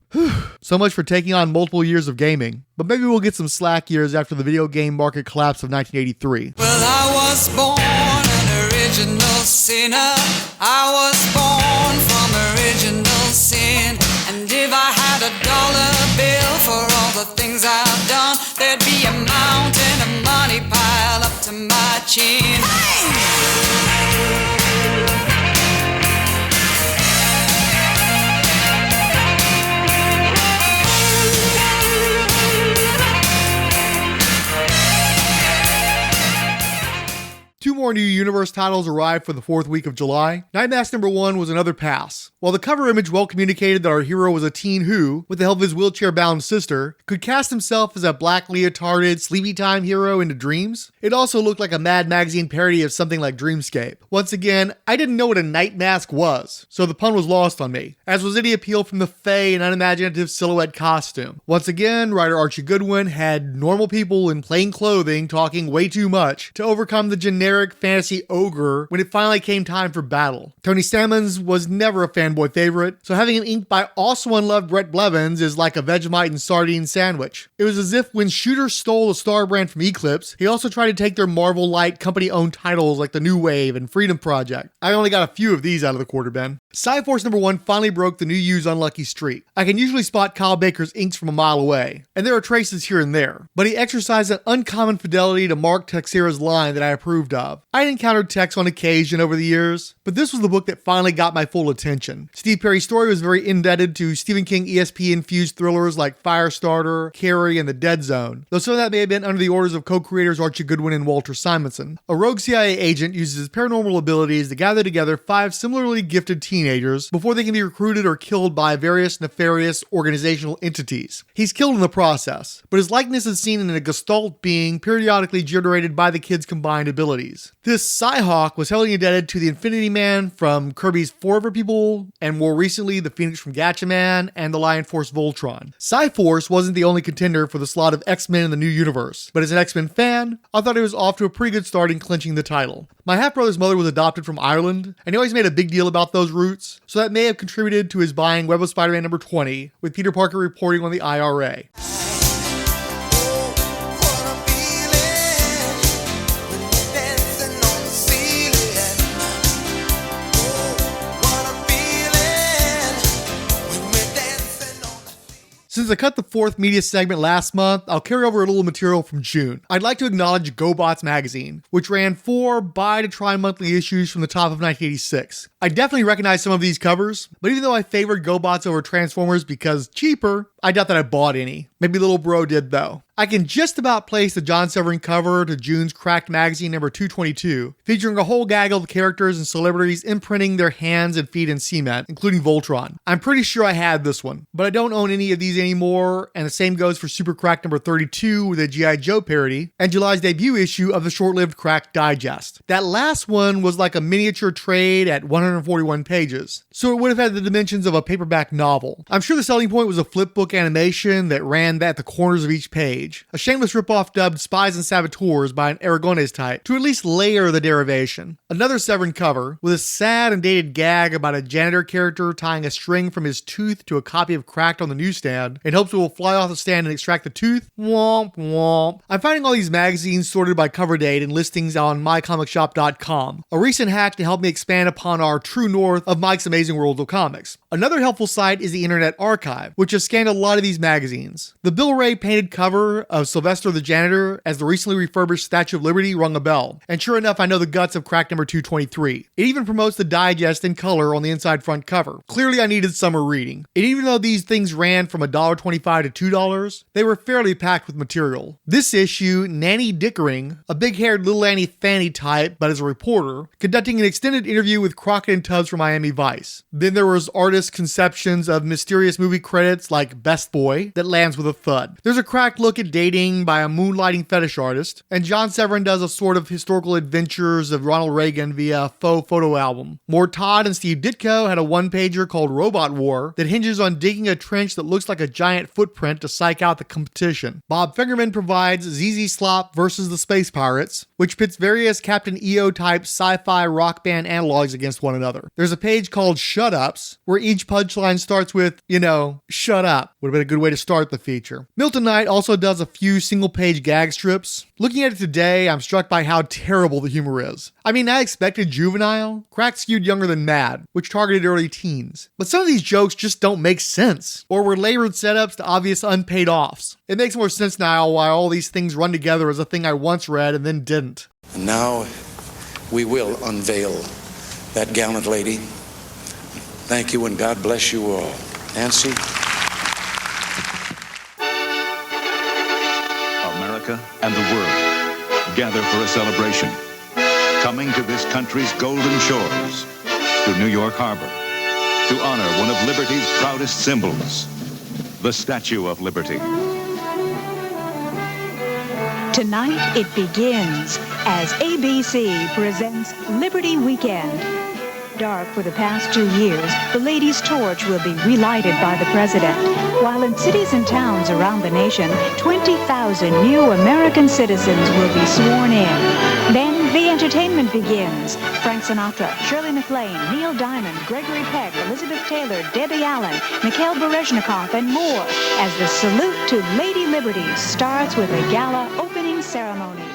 So much for taking on multiple years of gaming. But maybe we'll get some slack years after the video game market collapse of 1983. Well, I was born an original sinner. I was born from original sin. And if I had a dollar bill for all the things I've done, there'd be a mountain of money piled up to my chin. Hey! 2 more new universe titles arrived for the 4th week of July. Night Mask number 1 was another pass. While the cover image well communicated that our hero was a teen who, with the help of his wheelchair-bound sister, could cast himself as a black leotarded sleepy time hero into dreams, it also looked like a Mad Magazine parody of something like Dreamscape. Once again, I didn't know what a night mask was, so the pun was lost on me, as was any appeal from the fey and unimaginative silhouette costume. Once again, writer Archie Goodwin had normal people in plain clothing talking way too much to overcome the generic fantasy ogre when it finally came time for battle. Tony Sammons was never a fanboy favorite, so having him inked by also unloved Brett Blevins is like a Vegemite and sardine sandwich. It was as if when Shooter stole the Star brand from Eclipse, he also tried to take their Marvel-like company-owned titles like The New Wave and Freedom Project. I only got a few of these out of the quarter bin. Cyforce number 1 finally broke the New U's unlucky streak. I can usually spot Kyle Baker's inks from a mile away, and there are traces here and there, but he exercised an uncommon fidelity to Mark Texeira's line that I approved of. I had encountered Tex on occasion over the years, but this was the book that finally got my full attention. Steve Perry's story was very indebted to Stephen King ESP-infused thrillers like Firestarter, Carrie, and The Dead Zone, though some of that may have been under the orders of co-creators Archie Goodwin and Walter Simonson. A rogue CIA agent uses his paranormal abilities to gather together 5 similarly gifted teenagers before they can be recruited or killed by various nefarious organizational entities. He's killed in the process, but his likeness is seen in a Gestalt being periodically generated by the kids' combined abilities. This Psyhawk was heavily indebted to the Infinity Man from Kirby's Forever People, and more recently the Phoenix from Gatchaman and the Lion Force Voltron. Cyforce wasn't the only contender for the slot of X-Men in the new universe, but as an X-Men fan, I thought it was off to a pretty good start in clinching the title. My half-brother's mother was adopted from Ireland, and he always made a big deal about those roots, so that may have contributed to his buying Web of Spider-Man number 20, with Peter Parker reporting on the IRA. Since I cut the 4th media segment last month, I'll carry over a little material from June. I'd like to acknowledge GoBots magazine, which ran 4 buy-to-try-monthly issues from the top of 1986. I definitely recognize some of these covers, but even though I favored GoBots over Transformers because cheaper, I doubt that I bought any. Maybe little bro did though. I can just about place the John Severin cover to June's Cracked magazine number 222, featuring a whole gaggle of characters and celebrities imprinting their hands and feet in cement, including Voltron. I'm pretty sure I had this one, but I don't own any of these anymore, and the same goes for Super Cracked number 32 with a G.I. Joe parody, and July's debut issue of the short-lived Cracked Digest. That last one was like a miniature trade at 141 pages, so it would have had the dimensions of a paperback novel. I'm sure the selling point was a flipbook animation that ran at the corners of each page. A shameless ripoff dubbed Spies and Saboteurs by an Aragones type to at least layer the derivation. Another Severin cover with a sad and dated gag about a janitor character tying a string from his tooth to a copy of Cracked on the newsstand in hopes it will fly off the stand and extract the tooth. Womp womp. I'm finding all these magazines sorted by cover date and listings on mycomicshop.com, a recent hack to help me expand upon our true north of Mike's Amazing World of Comics. Another helpful site is the Internet Archive, which has scanned a lot of these magazines. The Bill Ray painted cover of Sylvester the Janitor as the recently refurbished Statue of Liberty rung a bell, and sure enough I know the guts of Cracked number 223. It even promotes the digest in color on the inside front cover. Clearly I needed summer reading. And even though these things ran from $1.25 to $2, they were fairly packed with material. This issue, Nanny Dickering, a big-haired Little Annie Fanny type, but as a reporter, conducting an extended interview with Crockett and Tubbs from Miami Vice. Then there was artist conceptions of mysterious movie credits like Best Boy that lands with a thud. There's a cracked look at dating by a moonlighting fetish artist, and John Severin does a sort of historical adventures of Ronald Reagan via a faux photo album. Mort Todd and Steve Ditko had a one-pager called Robot War that hinges on digging a trench that looks like a giant footprint to psych out the competition. Bob Fingerman provides ZZ Slop versus the Space Pirates, which pits various Captain EO-type sci-fi rock band analogs against one another. There's a page called Shut Ups, where each punchline starts with, shut up. Would have been a good way to start the feature. Milton Knight also does a few single-page gag strips. Looking at it today, I'm struck by how terrible the humor is. I mean, I expected juvenile. Cracked skewed younger than Mad, which targeted early teens. But some of these jokes just don't make sense, or were labored setups to obvious unpaid offs. It makes more sense now why all these things run together as a thing I once read and then didn't. And now we will unveil that gallant lady. Thank you and God bless you all. Nancy. America and the world gather for a celebration. coming to this country's golden shores, to New York Harbor, to honor one of liberty's proudest symbols, the Statue of Liberty. Tonight it begins as ABC presents Liberty Weekend. Dark for the past 2 years, the Ladies' Torch will be relighted by the president, while in cities and towns around the nation, 20,000 new American citizens will be sworn in. Then the entertainment begins. Frank Sinatra, Shirley MacLaine, Neil Diamond, Gregory Peck, Elizabeth Taylor, Debbie Allen, Mikhail Baryshnikov, and more as the salute to Lady Liberty starts with a gala opening ceremonies.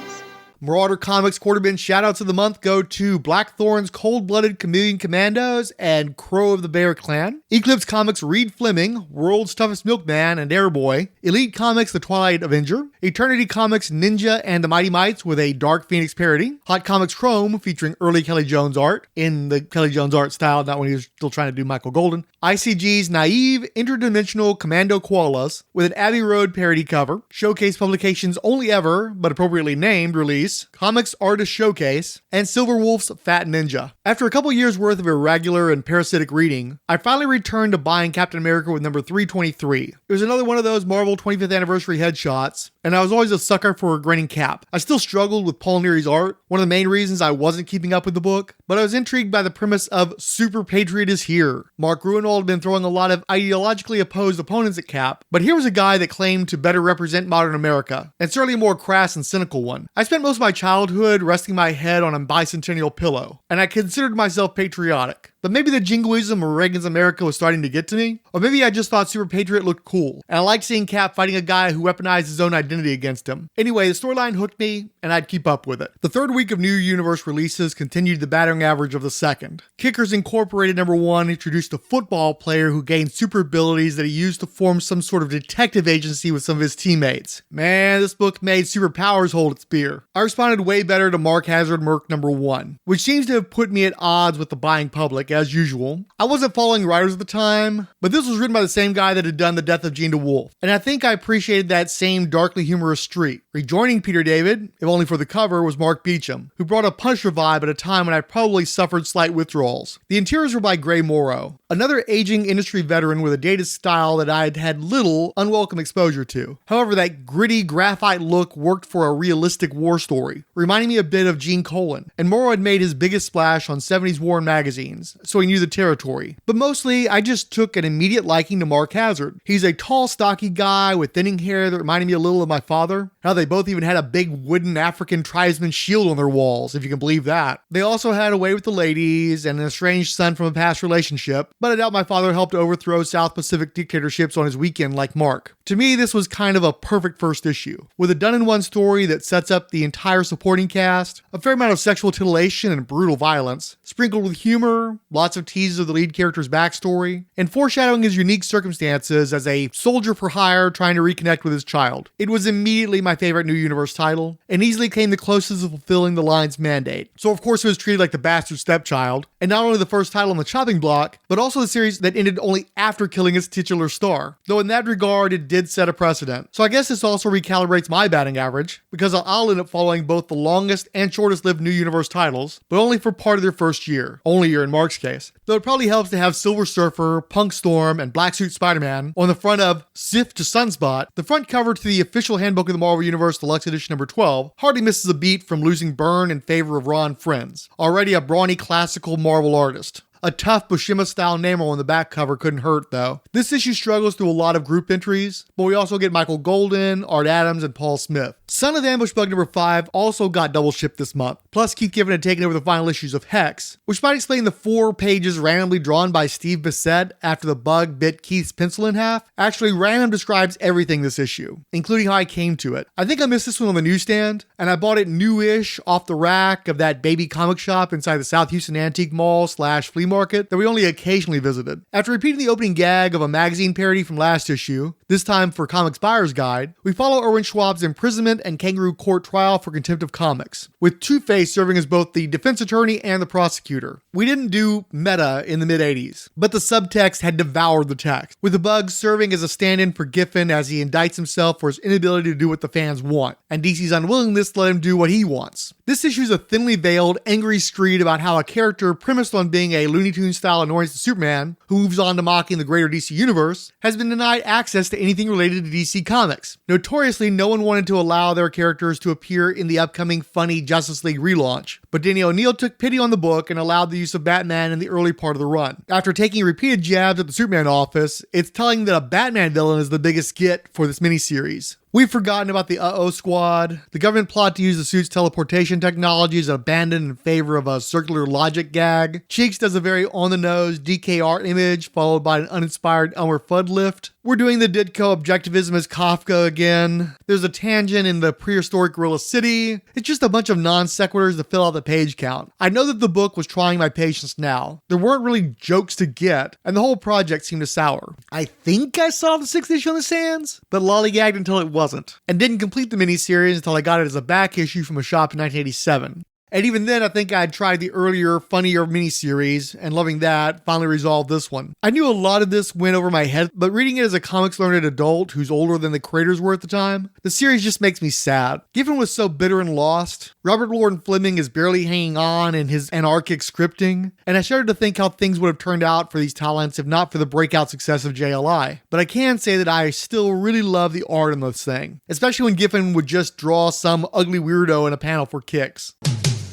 Marauder Comics Quarterbin shoutouts of the month go to Blackthorn's Cold-Blooded Chameleon Commandos and Crow of the Bear Clan. Eclipse Comics Reed Fleming, World's Toughest Milkman and Airboy. Elite Comics The Twilight Avenger. Eternity Comics Ninja and the Mighty Mites with a Dark Phoenix parody. Hot Comics Chrome featuring early Kelly Jones art in the Kelly Jones art style, not when he was still trying to do Michael Golden. ICG's Naive Interdimensional Commando Koalas with an Abbey Road parody cover. Showcase Publications' only ever, but appropriately named, release, Comics Artist Showcase, and Silverwolf's Fat Ninja. After a couple years worth of irregular and parasitic reading, I finally returned to buying Captain America with number 323. It was another one of those Marvel 25th anniversary headshots, and I was always a sucker for a grinning Cap. I still struggled with Paul Neary's art, one of the main reasons I wasn't keeping up with the book, but I was intrigued by the premise of Super Patriot is here. Mark Gruenwald had been throwing a lot of ideologically opposed opponents at Cap, but here was a guy that claimed to better represent modern America, and certainly a more crass and cynical one. I spent most of my childhood resting my head on a bicentennial pillow, and I considered myself patriotic. But maybe the jingoism of Reagan's America was starting to get to me, or maybe I just thought Super Patriot looked cool, and I liked seeing Cap fighting a guy who weaponized his own identity against him. Anyway, the storyline hooked me, and I'd keep up with it. The third week of New Universe releases continued the battering average of the second. Kickers Incorporated number 1 introduced a football player who gained super abilities that he used to form some sort of detective agency with some of his teammates. Man, this book made superpowers hold its beer. I responded way better to Mark Hazard Merc number 1, which seems to have put me at odds with the buying public, as usual. I wasn't following writers at the time, but this was written by the same guy that had done The Death of Gene DeWolf, and I think I appreciated that same darkly humorous streak. Rejoining Peter David, if only for the cover, was Mark Beecham, who brought a Punisher vibe at a time when I probably suffered slight withdrawals. The interiors were by Gray Morrow, another aging industry veteran with a dated style that I'd had little unwelcome exposure to. However, that gritty graphite look worked for a realistic war story, reminding me a bit of Gene Colan, and Morrow had made his biggest splash on 70s Warren magazines, so he knew the territory. But mostly, I just took an immediate liking to Mark Hazard. He's a tall, stocky guy with thinning hair that reminded me a little of my father. How they both even had a big wooden African tribesman shield on their walls, if you can believe that. They also had a way with the ladies and an estranged son from a past relationship, but I doubt my father helped overthrow South Pacific dictatorships on his weekend like Mark. To me, this was kind of a perfect first issue, with a done-in-one story that sets up the entire supporting cast, a fair amount of sexual titillation and brutal violence, sprinkled with humor, lots of teases of the lead character's backstory, and foreshadowing his unique circumstances as a soldier for hire trying to reconnect with his child. It was immediately my favorite New Universe title, and easily came the closest to fulfilling the line's mandate. So of course it was treated like the bastard stepchild, and not only the first title on the chopping block, but also the series that ended only after killing its titular star. Though in that regard, it did set a precedent. So I guess this also recalibrates my batting average, because I'll end up following both the longest and shortest lived New Universe titles, but only for part of their first year. Only year in Mark's case. Though it probably helps to have Silver Surfer, Punk Storm, and Black Suit Spider-Man on the front of Sift to Sunspot. The front cover to the official handbook of the Marvel Universe Deluxe Edition number 12 hardly misses a beat from losing Byrne in favor of Ron Frenz, already a brawny classical Marvel artist. A tough Buscema-style Namor on the back cover couldn't hurt, though. This issue struggles through a lot of group entries, but we also get Michael Golden, Art Adams, and Paul Smith. Son of Ambush Bug number 5 also got double shipped this month. Plus, Keith Giffen had taken over the final issues of Hex, which might explain the 4 pages randomly drawn by Steve Bissett after the bug bit Keith's pencil in half. Actually, random describes everything this issue, including how I came to it. I think I missed this one on the newsstand, and I bought it new-ish off the rack of that baby comic shop inside the South Houston Antique Mall / flea market that we only occasionally visited. After repeating the opening gag of a magazine parody from last issue, this time for Comics Buyer's Guide, we follow Erwin Schwab's imprisonment and kangaroo court trial for contempt of comics, with Two-Face serving as both the defense attorney and the prosecutor. We didn't do meta in the mid-80s, but the subtext had devoured the text, with the Bug serving as a stand-in for Giffen as he indicts himself for his inability to do what the fans want, and DC's unwillingness to let him do what he wants. This issue is a thinly veiled, angry screed about how a character premised on being a Looney Tunes-style annoyance to Superman, who moves on to mocking the greater DC universe, has been denied access to anything related to DC Comics. Notoriously, no one wanted to allow their characters to appear in the upcoming funny Justice League relaunch, but Denny O'Neil took pity on the book and allowed the use of Batman in the early part of the run. After taking repeated jabs at the Superman office, it's telling that a Batman villain is the biggest get for this miniseries. We've forgotten about the Uh-Oh Squad. The government plot to use the suit's teleportation technology is abandoned in favor of a circular logic gag. Cheeks does a very on-the-nose DKR image, followed by an uninspired Elmer Fudd lift. We're doing the Ditko objectivism as Kafka again. There's a tangent in the prehistoric Gorilla City. It's just a bunch of non-sequiturs to fill out the page count. I know that the book was trying my patience now. There weren't really jokes to get, and the whole project seemed to sour. I think I saw the 6th issue on the sands, but lollygagged until it wasn't, and didn't complete the miniseries until I got it as a back issue from a shop in 1987. And even then, I think I had tried the earlier, funnier miniseries, and loving that, finally resolved this one. I knew a lot of this went over my head, but reading it as a comics-learned adult who's older than the creators were at the time, the series just makes me sad. Giffen was so bitter and lost, Robert Lord Fleming is barely hanging on in his anarchic scripting, and I started to think how things would have turned out for these talents if not for the breakout success of JLI. But I can say that I still really love the art in this thing, especially when Giffen would just draw some ugly weirdo in a panel for kicks.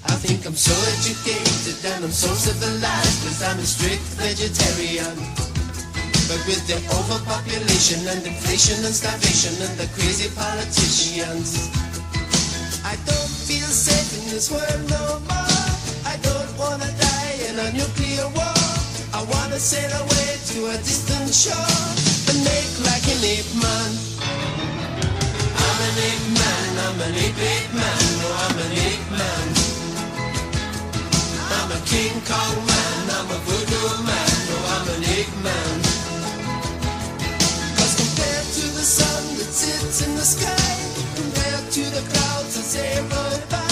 I think I'm so educated and I'm so civilized, 'cause I'm a strict vegetarian. But with the overpopulation and inflation and starvation and the crazy politicians, I don't feel safe in this world no more. I don't wanna die in a nuclear war. I wanna sail away to a distant shore and make like an ape man. I'm an ape man, I'm an ape man, no, I'm an ape man. I'm a King Kong man, I'm a voodoo man, no, I'm an ape man. 'Cause compared to the sun that sits in the sky, compared to the clouds as they roll by,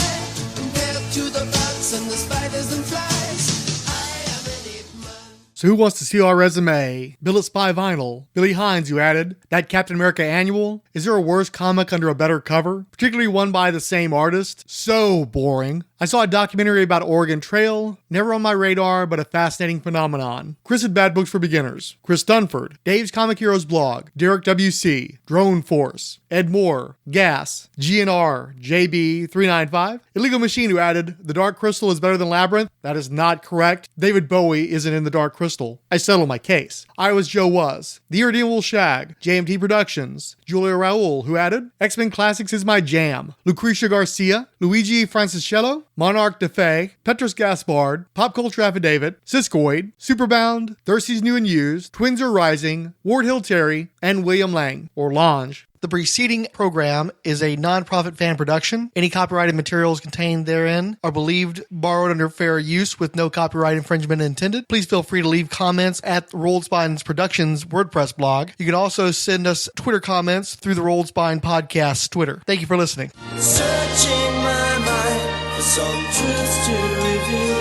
compared to the bugs and the spiders and flies, I am an ape man. So who wants to steal our resume? Billet Spy Vinyl. Billy Hines, you added. That Captain America Annual? Is there a worse comic under a better cover? Particularly one by the same artist? So boring. I saw a documentary about Oregon Trail. Never on my radar, but a fascinating phenomenon. Chris at Bad Books for Beginners. Chris Dunford. Dave's Comic Heroes blog. Derek WC. Drone Force. Ed Moore. Gas. GNR. JB395. Illegal Machine, who added, The Dark Crystal is better than Labyrinth. That is not correct. David Bowie isn't in The Dark Crystal. I settle my case. I Was Joe Was. The Irredeemable Shag. JMT Productions. Julia Raul, who added, X-Men Classics is my jam. Lucretia Garcia. Luigi Franciscello. Monarch DeFay, Petros Gaspard, Pop Culture Affidavit, Siskoid, Superbound, Thirsty's New and Used, Twins Are Rising, Ward Hill Terry, and William Lang, or Lange. The preceding program is a non-profit fan production. Any copyrighted materials contained therein are believed borrowed under fair use with no copyright infringement intended. Please feel free to leave comments at Rolled Spine's Productions WordPress blog. You can also send us Twitter comments through the Rolled Spine Podcast Twitter. Thank you for listening. Searching my mind for some truths to reveal.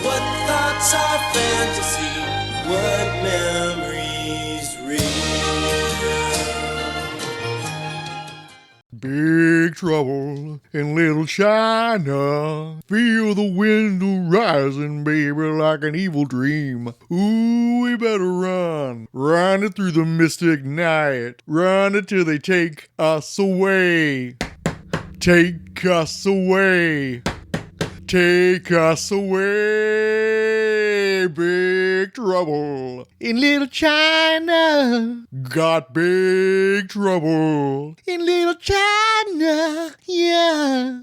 What thoughts are fantasy? What memories real? Big trouble in Little China. Feel the wind rising, baby, like an evil dream. Ooh, we better run. Run it through the mystic night. Run it till they take us away. Take us away. Take us away. Big trouble in Little China. Got big trouble in Little China. Yeah.